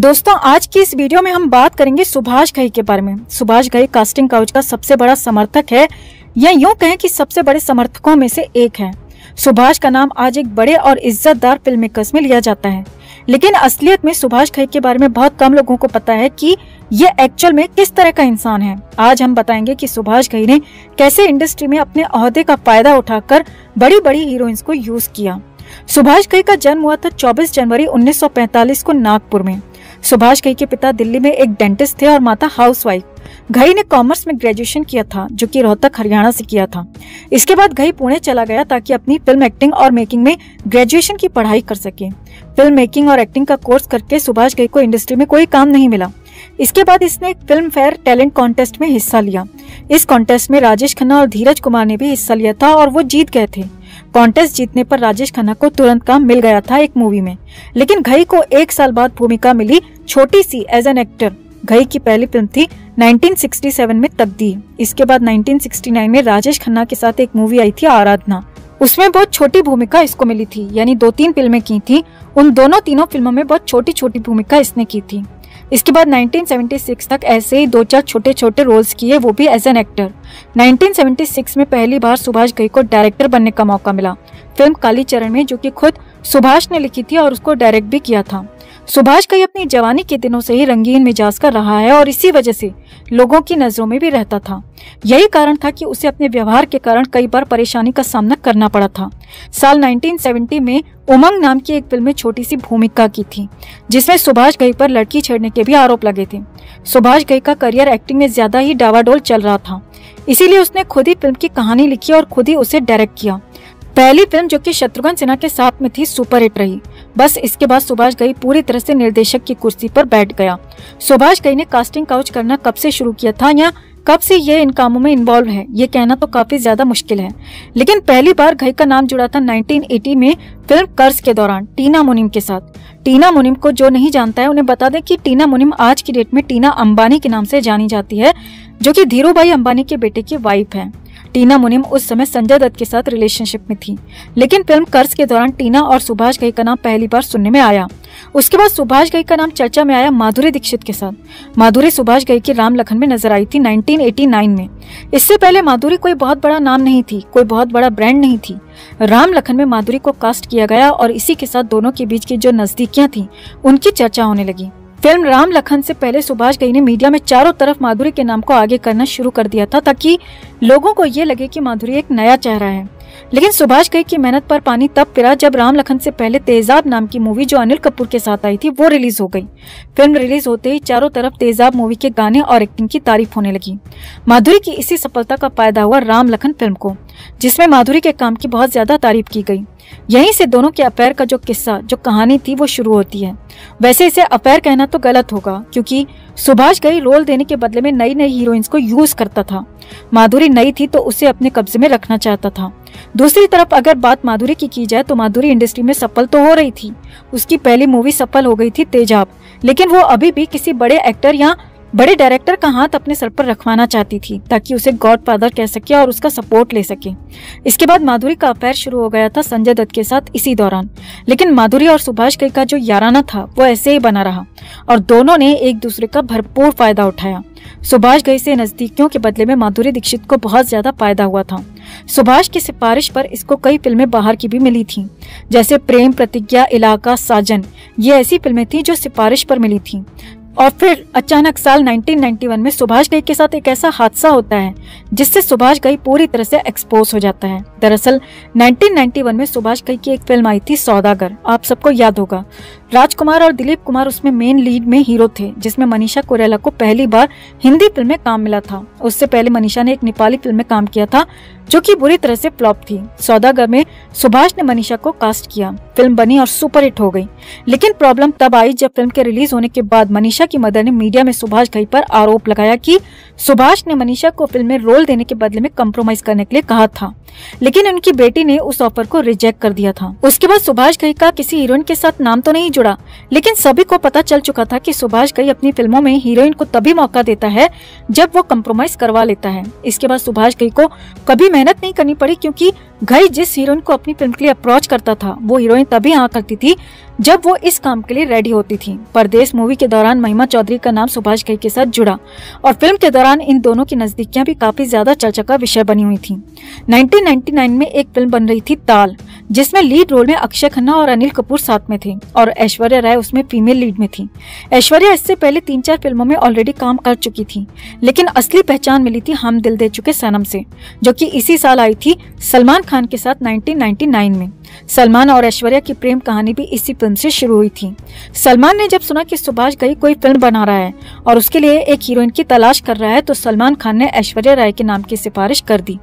दोस्तों आज की इस वीडियो में हम बात करेंगे सुभाष घई के बारे में। सुभाष घई कास्टिंग काउच का सबसे बड़ा समर्थक है या यूं कहें कि सबसे बड़े समर्थकों में से एक है। सुभाष का नाम आज एक बड़े और इज्जतदार फिल्म मेकर्स में लिया जाता है, लेकिन असलियत में सुभाष घई के बारे में बहुत कम लोगों को पता है कि ये एक्चुअल में किस तरह का इंसान है। आज हम बताएंगे कि सुभाष घई ने कैसे इंडस्ट्री में अपने ओहदे का फायदा उठाकर बड़ी बड़ी हीरोइंस को यूज किया। सुभाष घई का जन्म हुआ था 24 जनवरी 1945 को नागपुर में। सुभाष घई के पिता दिल्ली में एक डेंटिस्ट थे और माता हाउसवाइफ। घई ने कॉमर्स में ग्रेजुएशन किया था, जो कि रोहतक हरियाणा से किया था। इसके बाद घई पुणे चला गया ताकि अपनी फिल्म एक्टिंग और मेकिंग में ग्रेजुएशन की पढ़ाई कर सके। फिल्म मेकिंग और एक्टिंग का कोर्स करके सुभाष घई को इंडस्ट्री में कोई काम नहीं मिला। इसके बाद इसने एक फिल्म फेयर टैलेंट कॉन्टेस्ट में हिस्सा लिया। इस कॉन्टेस्ट में राजेश खन्ना और धीरज कुमार ने भी हिस्सा लिया था और वो जीत गए थे। कॉन्टेस्ट जीतने पर राजेश खन्ना को तुरंत काम मिल गया था एक मूवी में, लेकिन घई को 1 साल बाद भूमिका मिली, छोटी सी, एज एन एक्टर। घई की पहली फिल्म थी 1967 में तकदीर। इसके बाद 1969 में राजेश खन्ना के साथ एक मूवी आई थी आराधना। उसमें बहुत छोटी भूमिका इसको मिली थी, यानी 2-3 फिल्में की थी। उन तीनों फिल्मों में बहुत छोटी छोटी भूमिका इसने की थी। इसके बाद 1976 तक ऐसे ही 2-4 छोटे छोटे रोल्स किए, वो भी एज एन एक्टर। 1976 में पहली बार सुभाष घई को डायरेक्टर बनने का मौका मिला फिल्म कालीचरण में, जो कि खुद सुभाष ने लिखी थी और उसको डायरेक्ट भी किया था। सुभाष घई अपनी जवानी के दिनों से ही रंगीन मिजाज का रहा है और इसी वजह से लोगों की नजरों में भी रहता था। यही कारण था कि उसे अपने व्यवहार के कारण कई बार परेशानी का सामना करना पड़ा था। साल 1970 में उमंग नाम की एक फिल्म में छोटी सी भूमिका की थी, जिसमें सुभाष घई पर लड़की छेड़ने के भी आरोप लगे थे। सुभाष घई का करियर एक्टिंग में ज्यादा ही डावाडोल चल रहा था, इसीलिए उसने खुद ही फिल्म की कहानी लिखी और खुद ही उसे डायरेक्ट किया। पहली फिल्म, जो कि शत्रुघ्न सिन्हा के साथ में थी, सुपरहिट रही। बस इसके बाद सुभाष घई पूरी तरह से निर्देशक की कुर्सी पर बैठ गया। सुभाष घई ने कास्टिंग काउच करना कब से शुरू किया था या कब से ये इन कामों में इन्वॉल्व है, ये कहना तो काफी ज्यादा मुश्किल है, लेकिन पहली बार घई का नाम जुड़ा था 1980 में फिल्म कर्ज के दौरान टीना मुनीम के साथ। टीना मुनीम को जो नहीं जानता है उन्हें बता दें कि टीना मुनीम आज की डेट में टीना अंबानी के नाम से जानी जाती है, जो कि धीरूभाई अंबानी के बेटे की वाइफ है। टीना मुनीम उस समय संजय दत्त के साथ रिलेशनशिप में थी, लेकिन फिल्म कर्ज के दौरान टीना और सुभाष घई का नाम पहली बार सुनने में आया। उसके बाद सुभाष घई का नाम चर्चा में आया माधुरी दीक्षित के साथ। माधुरी सुभाष घई की राम लखन में नजर आई थी 1989 में। इससे पहले माधुरी कोई बहुत बड़ा नाम नहीं थी, कोई बहुत बड़ा ब्रांड नहीं थी। राम लखन में माधुरी को कास्ट किया गया और इसी के साथ दोनों के बीच की जो नजदीकियां थी उनकी चर्चा होने लगी। फिल्म राम लखन से पहले सुभाष घई ने मीडिया में चारों तरफ माधुरी के नाम को आगे करना शुरू कर दिया था, ताकि लोगों को ये लगे कि माधुरी एक नया चेहरा है। लेकिन सुभाष घई की मेहनत पर पानी तब फिरा जब राम लखन से पहले तेजाब नाम की मूवी, जो अनिल कपूर के साथ आई थी, वो रिलीज हो गई। फिल्म रिलीज होते ही चारों तरफ तेजाब मूवी के गाने और एक्टिंग की तारीफ होने लगी। माधुरी की इसी सफलता का फायदा हुआ राम लखन फिल्म को, जिसमें माधुरी के काम की बहुत ज्यादा तारीफ की गई। यहीं से दोनों के अफेयर का जो किस्सा, जो कहानी थी, वो शुरू होती है। वैसे इसे अफेयर कहना तो गलत होगा, क्योंकि सुभाष घई रोल देने के बदले में नई नई हीरोइंस को यूज करता था। माधुरी नई थी तो उसे अपने कब्जे में रखना चाहता था। दूसरी तरफ अगर बात माधुरी की जाए तो माधुरी इंडस्ट्री में सफल तो हो रही थी। उसकी पहली मूवी सफल हो गई थी तेजाब, लेकिन वो अभी भी किसी बड़े एक्टर या बड़े डायरेक्टर का हाथ अपने सर पर रखवाना चाहती थी, ताकि उसे गॉडफादर कह सके और उसका सपोर्ट ले सके। इसके बाद माधुरी का अफेयर शुरू हो गया था संजय दत्त के साथ इसी दौरान, लेकिन माधुरी और सुभाष घई का जो याराना था वो ऐसे ही बना रहा और दोनों ने एक दूसरे का भरपूर फायदा उठाया। सुभाष घई से नजदीकियों के बदले में माधुरी दीक्षित को बहुत ज्यादा फायदा हुआ था। सुभाष की सिफारिश पर इसको कई फिल्में बाहर की भी मिली थी, जैसे प्रेम, प्रतिज्ञा, इलाका, साजन। ये ऐसी फिल्में थी जो सिफारिश पर मिली थी। और फिर अचानक साल 1991 में सुभाष घई के साथ एक ऐसा हादसा होता है जिससे सुभाष घई पूरी तरह से एक्सपोज हो जाता है। दरअसल 1991 में सुभाष घई की एक फिल्म आई थी सौदागर, आप सबको याद होगा। राजकुमार और दिलीप कुमार उसमें मेन लीड में हीरो थे, जिसमें मनीषा कोइराला को पहली बार हिंदी फिल्म में काम मिला था। उससे पहले मनीषा ने एक नेपाली फिल्म में काम किया था, जो कि बुरी तरह से फ्लॉप थी। सौदागर में सुभाष ने मनीषा को कास्ट किया। फिल्म बनी और सुपरहिट हो गई, लेकिन प्रॉब्लम तब आई जब फिल्म के रिलीज होने के बाद मनीषा की मदर ने मीडिया में सुभाष घई पर आरोप लगाया कि सुभाष ने मनीषा को फिल्म में रोल देने के बदले में कंप्रोमाइज करने के लिए कहा था, लेकिन उनकी बेटी ने उस ऑफर को रिजेक्ट कर दिया था। उसके बाद सुभाष घई का किसी हीरोइन के साथ नाम तो नहीं जुड़ा, लेकिन सभी को पता चल चुका था कि सुभाष घई अपनी फिल्मों में हीरोइन को तभी मौका देता है जब वो कंप्रोमाइज करवा लेता है। इसके बाद सुभाष घई को कभी मेहनत नहीं करनी पड़ी, क्योंकि घई जिस हीरोइन को अपनी फिल्म के लिए अप्रोच करता था वो हीरोइन तभी हाँ करती थी जब वो इस काम के लिए रेडी होती थी। परदेश मूवी के दौरान महिमा चौधरी का नाम सुभाष घई के साथ जुड़ा और फिल्म के दौरान इन दोनों की नजदीकियां भी काफी ज्यादा चर्चा का विषय बनी हुई थी। 1999 में एक फिल्म बन रही थी ताल, जिसमें लीड रोल में अक्षय खन्ना और अनिल कपूर साथ में थे और ऐश्वर्या राय उसमें फीमेल लीड में थी। ऐश्वर्या इससे पहले 3-4 फिल्मों में ऑलरेडी काम कर चुकी थी, लेकिन असली पहचान मिली थी हम दिल दे चुके सनम से, जो कि इसी साल आई थी सलमान खान के साथ 1999 में। सलमान और ऐश्वर्या की प्रेम कहानी भी इसी फिल्म से शुरू हुई थी। सलमान ने जब सुना कि सुभाष घई कोई फिल्म बना रहा है और उसके लिए एक हीरोइन की तलाश कर रहा है, तो सलमान खान ने ऐश्वर्या राय के नाम की सिफारिश कर दी।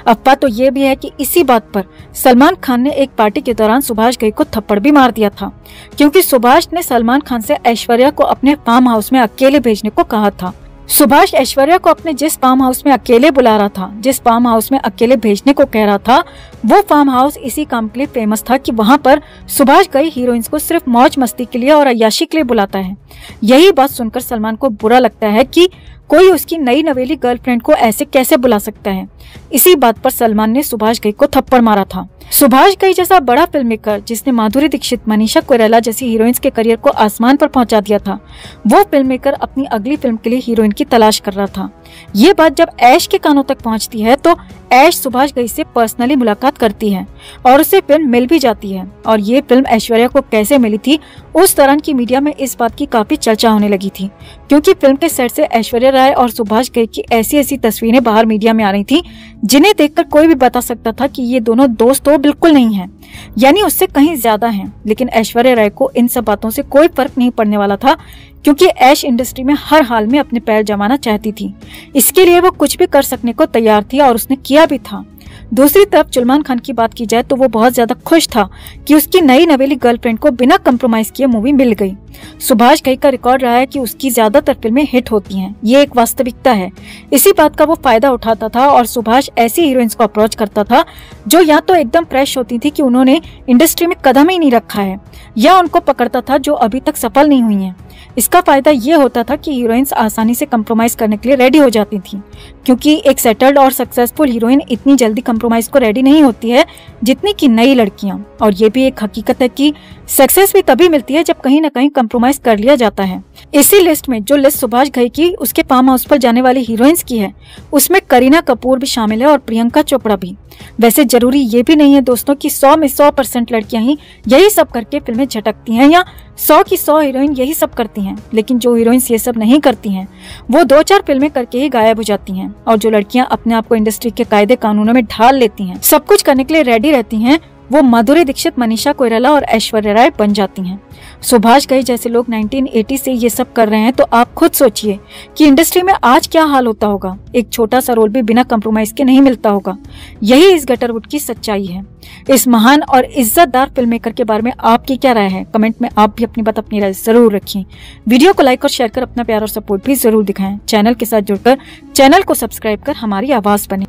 अफवाह तो ये भी है कि इसी बात पर सलमान खान ने एक पार्टी के दौरान सुभाष घई को थप्पड़ भी मार दिया था, क्योंकि सुभाष ने सलमान खान से ऐश्वर्या को अपने फार्म हाउस में अकेले भेजने को कहा था। सुभाष ऐश्वर्या को अपने जिस फार्म हाउस में अकेले बुला रहा था, जिस फार्म हाउस में अकेले भेजने को कह रहा था, वो फार्म हाउस इसी काम के लिए फेमस था कि वहाँ पर सुभाष घई हीरोइंस को सिर्फ मौज मस्ती के लिए और अय्याशी के लिए बुलाता है। यही बात सुनकर सलमान को बुरा लगता है कि कोई उसकी नई नवेली गर्लफ्रेंड को ऐसे कैसे बुला सकता है। इसी बात पर सलमान ने सुभाष घई को थप्पड़ मारा था। सुभाष घई जैसा बड़ा फिल्म मेकर, जिसने माधुरी दीक्षित, मनीषा कोइराला जैसी हीरोइंस के करियर को आसमान पर पहुंचा दिया था, वो फिल्म मेकर अपनी अगली फिल्म के लिए हीरोइन की तलाश कर रहा था। ये बात जब ऐश के कानों तक पहुंचती है तो ऐश सुभाष घई से पर्सनली मुलाकात करती है और उसे फिल्म मिल भी जाती है। और ये फिल्म ऐश्वर्या को कैसे मिली थी, उस दौरान की मीडिया में इस बात की काफी चर्चा होने लगी थी, क्योंकि फिल्म के सेट से ऐश्वर्या राय और सुभाष घई की ऐसी तस्वीरें बाहर मीडिया में आ रही थी, जिन्हें देखकर कोई भी बता सकता था कि ये दोनों दोस्त तो बिल्कुल नहीं है, यानी उससे कहीं ज्यादा हैं। लेकिन ऐश्वर्या राय को इन सब बातों से कोई फर्क नहीं पड़ने वाला था, क्योंकि ऐश इंडस्ट्री में हर हाल में अपने पैर जमाना चाहती थी। इसके लिए वो कुछ भी कर सकने को तैयार थी और उसने किया भी था। दूसरी तरफ सलमान खान की बात की जाए तो वो बहुत ज्यादा खुश था कि उसकी नई नवेली गर्लफ्रेंड को बिना कंप्रोमाइज किए मूवी मिल गई। सुभाष घई का रिकॉर्ड रहा है कि उसकी ज्यादातर फिल्में हिट होती हैं, ये एक वास्तविकता है। इसी बात का वो फायदा उठाता था और सुभाष ऐसी हीरोइंस को अप्रोच करता था जो या तो एकदम फ्रेश होती थी कि उन्होंने इंडस्ट्री में कदम ही नहीं रखा है, या उनको पकड़ता था जो अभी तक सफल नहीं हुई हैं। इसका फायदा ये होता था कि हीरोइंस आसानी से कंप्रोमाइज करने के लिए रेडी हो जाती थी, क्योंकि एक सेटल्ड और सक्सेसफुल हीरोइन इतनी जल्दी कंप्रोमाइज को रेडी नहीं होती है जितनी कि नई लड़कियां। और ये भी एक हकीकत है कि सक्सेस भी तभी मिलती है जब कहीं न कहीं कंप्रोमाइज कर लिया जाता है। इसी लिस्ट में जो लिस्ट सुभाष घई की उसके फार्म हाउस पर जाने वाली हीरोइंस की है, उसमें करीना कपूर भी शामिल है और प्रियंका चोपड़ा भी। वैसे जरूरी ये भी नहीं है दोस्तों कि 100 में 100% लड़कियां ही यही सब करके फिल्में झटकती हैं, या 100 की 100 हीरोइन यही सब करती हैं। लेकिन जो हीरोइंस ये सब नहीं करती हैं, वो 2-4 फिल्में करके ही गायब हो जाती हैं। और जो लड़कियां अपने आप को इंडस्ट्री के कायदे कानूनों में ढाल लेती हैं, सब कुछ करने के लिए रेडी रहती हैं, वो माधुरी दीक्षित, मनीषा कोइराला और ऐश्वर्या राय बन जाती हैं। सुभाष घई जैसे लोग 1980 से ये सब कर रहे हैं, तो आप खुद सोचिए कि इंडस्ट्री में आज क्या हाल होता होगा। एक छोटा सा रोल भी बिना कंप्रोमाइज के नहीं मिलता होगा। यही इस गटरवुड की सच्चाई है। इस महान और इज्जतदार फिल्म मेकर के बारे में आपकी क्या राय है? कमेंट में आप भी अपनी बात, अपनी राय जरूर रखिए। वीडियो को लाइक और शेयर कर अपना प्यार और सपोर्ट भी जरूर दिखाएं। चैनल के साथ जुड़कर चैनल को सब्सक्राइब कर हमारी आवाज बने।